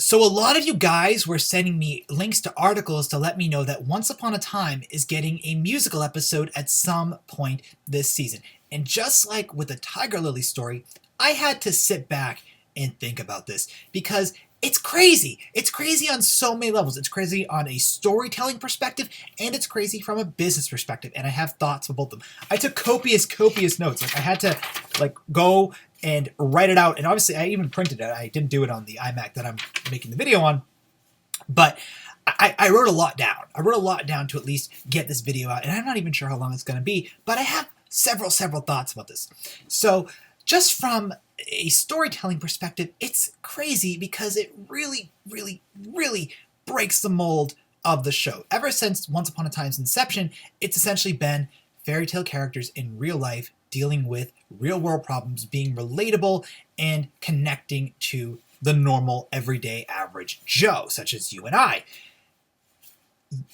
So a lot of you guys were sending me links to articles to let me know that Once Upon a Time is getting a musical episode at some point this season. And just like with the Tiger Lily story, I had to sit back and think about this because it's crazy. It's crazy on so many levels. It's crazy on a storytelling perspective and it's crazy from a business perspective. And I have thoughts for both of them. I took copious notes. Like I had to go and write it out. And obviously I even printed it. I didn't do it on the iMac that I'm making the video on, but I wrote a lot down. I wrote a lot down to at least get this video out. And I'm not even sure how long it's going to be, but I have several thoughts about this. So just from a storytelling perspective, it's crazy because it really breaks the mold of the show. Ever since Once Upon a Time's inception, it's essentially been fairy tale characters in real life dealing with real world problems, being relatable and connecting to the normal, everyday, average Joe, such as you and I.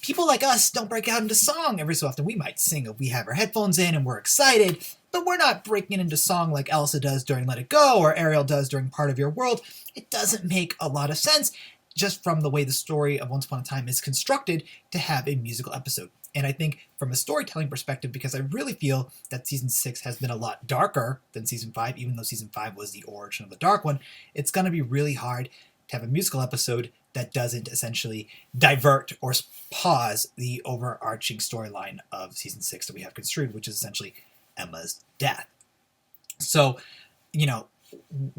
People like us don't break out into song every so often. We might sing if we have our headphones in and we're excited, but we're not breaking into song like Elsa does during Let It Go or Ariel does during Part of Your World. It doesn't make a lot of sense just from the way the story of Once Upon a Time is constructed to have a musical episode. And I think from a storytelling perspective, because I really feel that Season 6 has been a lot darker than Season 5, even though Season 5 was the origin of the dark one, it's going to be really hard to have a musical episode that doesn't essentially divert or pause the overarching storyline of Season 6 that we have construed, which is essentially Emma's death. So,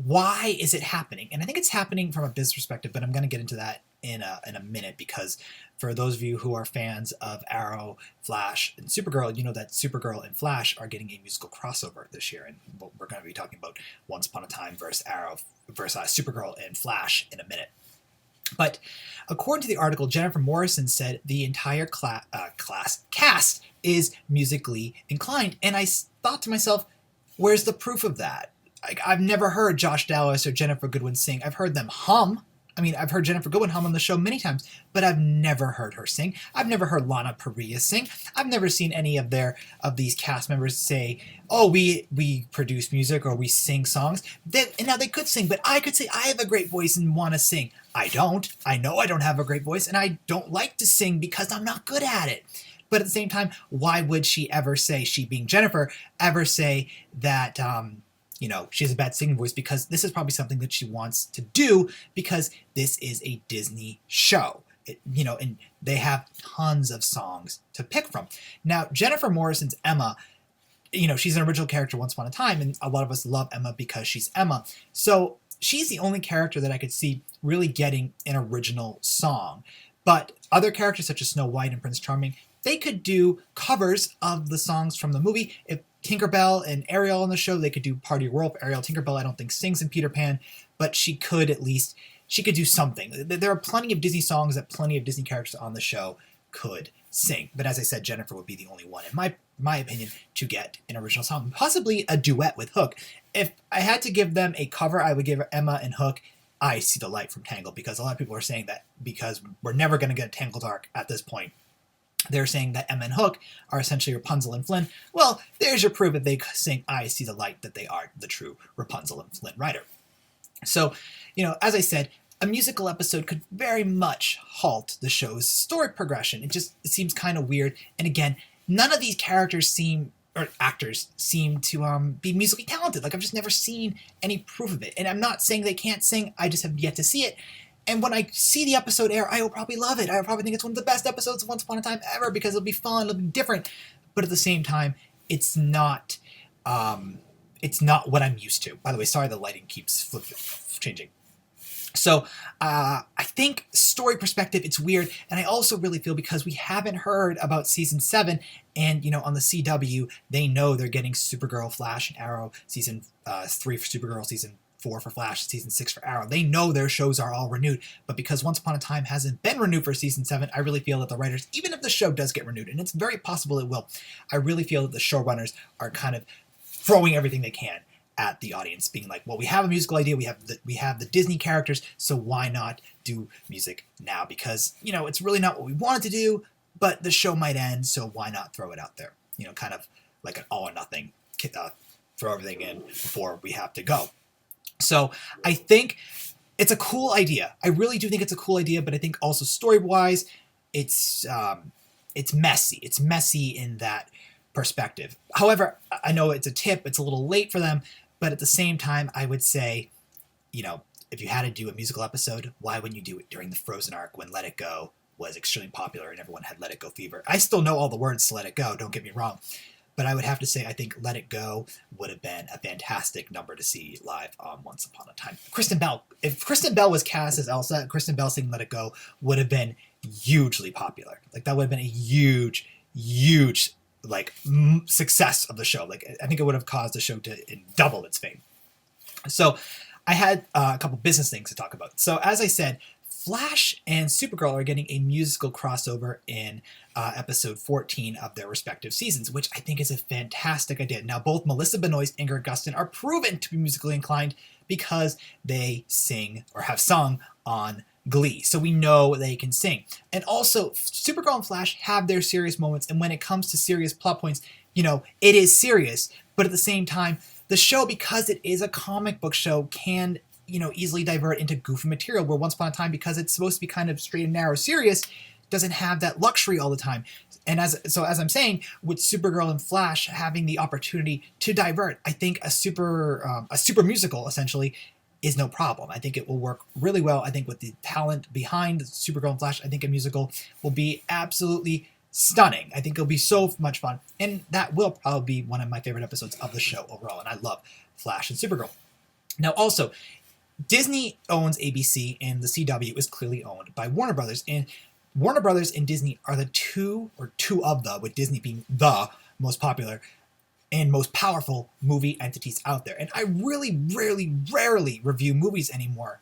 why is it happening? And I think it's happening from a business perspective, but I'm going to get into that in a minute, because for those of you who are fans of Arrow, Flash, and Supergirl, you know that Supergirl and Flash are getting a musical crossover this year, and we're going to be talking about Once Upon a Time versus Arrow versus Supergirl and Flash in a minute. But according to the article, Jennifer Morrison said the entire cast is musically inclined, and I thought to myself, where's the proof of that? I've never heard Josh Dallas or Jennifer Goodwin sing. I've heard them hum. I mean, I've heard Jennifer Goodwin hum on the show many times, but I've never heard her sing. I've never heard Lana Parrilla sing. I've never seen any of these cast members say, "Oh, we produce music or we sing songs." And now they could sing, but I could say I have a great voice and want to sing. I don't. I know I don't have a great voice, and I don't like to sing because I'm not good at it. But at the same time, why would she ever say, she being Jennifer, ever say that she has a bad singing voice? Because this is probably something that she wants to do because this is a Disney show. And they have tons of songs to pick from. Now, Jennifer Morrison's Emma, she's an original character Once Upon a Time, and a lot of us love Emma because she's Emma. So she's the only character that I could see really getting an original song. But other characters such as Snow White and Prince Charming, they could do covers of the songs from the movie. If Tinkerbell and Ariel on the show, they could do Part of Your World. Ariel Tinkerbell, I don't think, sings in Peter Pan, but she could do something. There are plenty of Disney songs that plenty of Disney characters on the show could sing. But as I said, Jennifer would be the only one, in my opinion, to get an original song, possibly a duet with Hook. If I had to give them a cover, I would give Emma and Hook I See the Light from Tangled, because a lot of people are saying that because we're never going to get a Tangled arc at this point, they're saying that Emma and Hook are essentially Rapunzel and Flynn. Well, there's your proof that they sing I See the Light, that they are the true Rapunzel and Flynn writer. So, as I said, a musical episode could very much halt the show's story progression. It seems kind of weird. And again, none of these actors seem to be musically talented. Like, I've just never seen any proof of it. And I'm not saying they can't sing, I just have yet to see it. And when I see the episode air, I will probably love it. I will probably think it's one of the best episodes of Once Upon a Time ever because it'll be fun, it'll be different. But at the same time, it's not what I'm used to. By the way, sorry the lighting keeps changing. So I think story perspective, it's weird. And I also really feel because we haven't heard about Season 7, and on the CW, they know they're getting Supergirl, Flash, and Arrow, Season 3 for Supergirl, Season 4 for Flash, Season 6 for Arrow. They know their shows are all renewed, but because Once Upon a Time hasn't been renewed for Season 7, I really feel that the writers, even if the show does get renewed, and it's very possible it will, I really feel that the showrunners are kind of throwing everything they can at the audience, being like, well, we have a musical idea, we have the Disney characters, so why not do music now? Because, it's really not what we wanted to do, but the show might end, so why not throw it out there? Kind of like an all or nothing, throw everything in before we have to go. So I think it's a cool idea. I really do think it's a cool idea, but I think also story-wise, it's messy. It's messy in that perspective. However, I know it's a tip. It's a little late for them, but at the same time, I would say, you know, if you had to do a musical episode, why wouldn't you do it during the Frozen arc when Let It Go was extremely popular and everyone had Let It Go fever? I still know all the words to Let It Go, don't get me wrong, but I would have to say I think Let It Go would have been a fantastic number to see live on Once Upon a Time. Kristen Bell, if Kristen Bell was cast as Elsa, Kristen Bell singing Let It Go would have been hugely popular. Like that would have been a huge like success of the show. Like I think it would have caused the show to double its fame. So I had a couple business things to talk about. So as I said, Flash and Supergirl are getting a musical crossover in episode 14 of their respective seasons, which I think is a fantastic idea. Now, both Melissa Benoist and Greg Gustin are proven to be musically inclined because they sing or have sung on Glee. So we know they can sing. And also, Supergirl and Flash have their serious moments. And when it comes to serious plot points, you know, it is serious. But at the same time, the show, because it is a comic book show, can, you know, easily divert into goofy material, where Once Upon a Time, because it's supposed to be kind of straight and narrow serious, doesn't have that luxury all the time. And as I'm saying, with Supergirl and Flash having the opportunity to divert, I think a super musical essentially is no problem. I think it will work really well. I think with the talent behind Supergirl and Flash, I think a musical will be absolutely stunning. I think it'll be so much fun, and that will probably be one of my favorite episodes of the show overall. And I love Flash and Supergirl. Now, also, Disney owns ABC, and the CW is clearly owned by Warner Brothers. And Warner Brothers and Disney are the two of the, with Disney being the most popular and most powerful movie entities out there. And I really, rarely review movies anymore,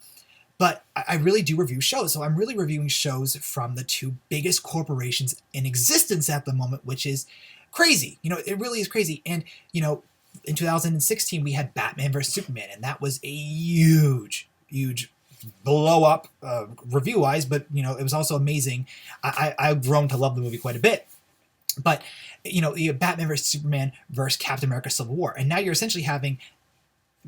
but I really do review shows. So I'm really reviewing shows from the two biggest corporations in existence at the moment, which is crazy. You know, it really is crazy. And, you know, in 2016, we had Batman vs. Superman, and that was a huge blow up review-wise, but, you know, it was also amazing. I've grown to love the movie quite a bit. But, you know, you have Batman vs. Superman versus Captain America Civil War, and now you're essentially having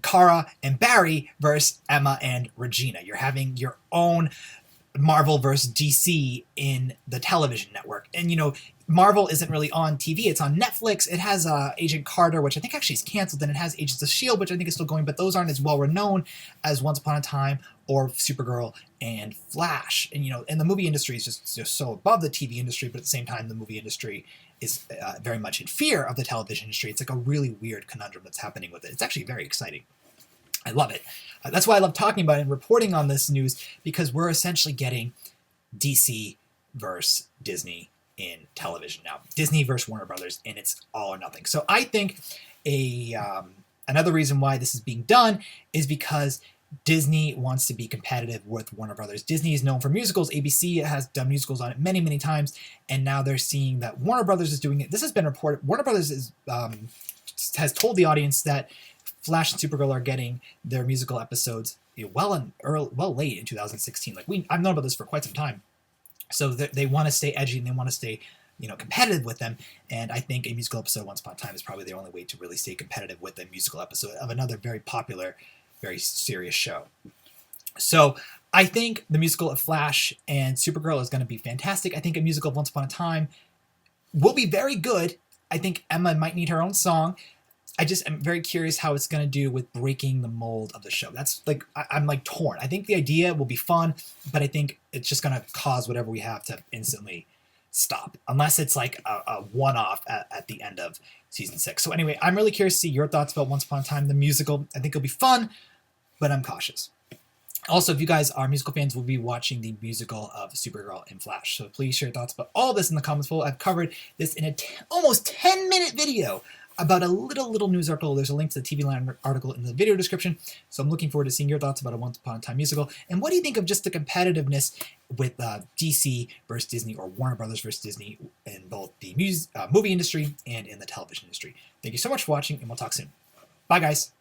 Kara and Barry versus Emma and Regina. You're having your own Marvel versus DC in the television network. And, you know, Marvel isn't really on TV. It's on Netflix. It has Agent Carter, which I think actually is canceled, and it has Agents of S.H.I.E.L.D., which I think is still going, but those aren't as well renowned as Once Upon a Time or Supergirl and Flash. And, you know, and the movie industry is just so above the TV industry, but at the same time, the movie industry is very much in fear of the television industry. It's like a really weird conundrum that's happening with it. It's actually very exciting. I love it. That's why I love talking about it and reporting on this news, because we're essentially getting DC versus Disney in television now. Disney versus Warner Brothers, and it's all or nothing. So I think another reason why this is being done is because Disney wants to be competitive with Warner Brothers. Disney is known for musicals. ABC has done musicals on it many times, and now they're seeing that Warner Brothers is doing it. This has been reported. Warner Brothers has told the audience that Flash and Supergirl are getting their musical episodes well late in 2016. Like I've known about this for quite some time. So they want to stay edgy and they want to stay, you know, competitive with them. And I think a musical episode Once Upon a Time is probably the only way to really stay competitive with a musical episode of another very popular, very serious show. So I think the musical of Flash and Supergirl is going to be fantastic. I think a musical of Once Upon a Time will be very good. I think Emma might need her own song. I just am very curious how it's going to do with breaking the mold of the show. That's like, I'm like torn. I think the idea will be fun, but I think it's just going to cause whatever we have to instantly stop, unless it's like a one-off at the end of season 6. So anyway, I'm really curious to see your thoughts about Once Upon a Time, the musical. I think it'll be fun, but I'm cautious. Also, if you guys are musical fans, we'll be watching the musical of Supergirl and Flash. So please share your thoughts about all this in the comments below. I've covered this in a almost 10-minute video about a little news article. There's a link to the TV Land article in the video description. So I'm looking forward to seeing your thoughts about a Once Upon a Time musical. And what do you think of just the competitiveness with DC versus Disney, or Warner Brothers versus Disney, in both the movie industry and in the television industry? Thank you so much for watching, and we'll talk soon. Bye, guys.